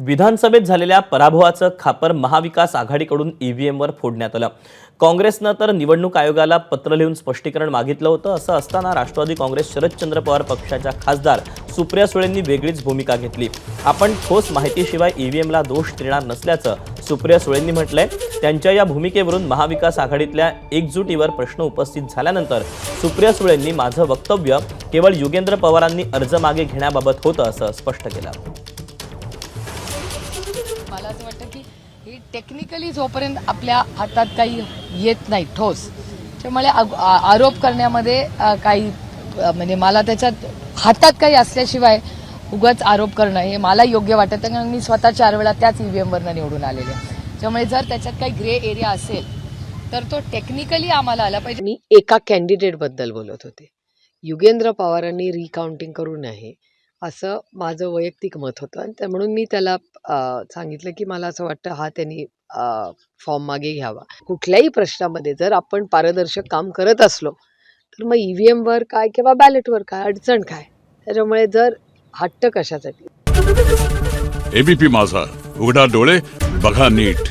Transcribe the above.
विधानसभेत झालेल्या पराभवाचं खापर महाविकास आघाडीकडून ईव्हीएमवर फोडण्यात आलं। काँग्रेसनं तर निवडणूक आयोगाला पत्र लिहून स्पष्टीकरण मागितलं होतं। असं असताना राष्ट्रवादी काँग्रेस शरदचंद्र पवार पक्षाच्या खासदार सुप्रिया सुळेंनी वेगळीच भूमिका घेतली। आपण ठोस माहितीशिवाय ईव्हीएमला दोष देणार नसल्याचं सुप्रिया सुळेंनी म्हटलंय। त्यांच्या या भूमिकेवरून महाविकास आघाडीतल्या एकजुटीवर प्रश्न उपस्थित झाल्यानंतर सुप्रिया सुळेंनी माझं वक्तव्य केवळ युगेंद्र पवारांनी अर्ज मागे घेण्याबाबत होतं असं स्पष्ट केलं। मला असं वाटतं की ही टेक्निकली जोपर्यंत आपल्या हातात काही येत नाही ठोस, त्यामुळे आरोप करण्यामध्ये काही म्हणजे मला त्याच्यात हातात काही असल्याशिवाय उगाच आरोप करणं हे मला योग्य वाटत नाही, कारण मी स्वतः 4 वेळा त्याच ईव्हीएमवरनं निवडून आलेले आहे। त्यामुळे जर त्याच्यात काही ग्रे एरिया असेल तर तो टेक्निकली आम्हाला आला पाहिजे। मी एका कॅन्डिडेटबद्दल बोलत होते। युगेंद्र पवारांनी रिकाउंटिंग करू नये असं माझं वैयक्तिक मत होतं, आणि म्हणून मी त्याला सांगितलं की मला असं वाटतं हा त्यांनी फॉर्म मागे घ्यावा। कुठल्याही प्रश्नामध्ये जर आपण पारदर्शक काम करत असलो तर मग ईव्हीएमवर काय किंवा बॅलेटवर काय अडचण काय, त्याच्यामुळे जर हट्ट कशासाठी। एबीपी माझा, उघडा डोळे बघा नीट।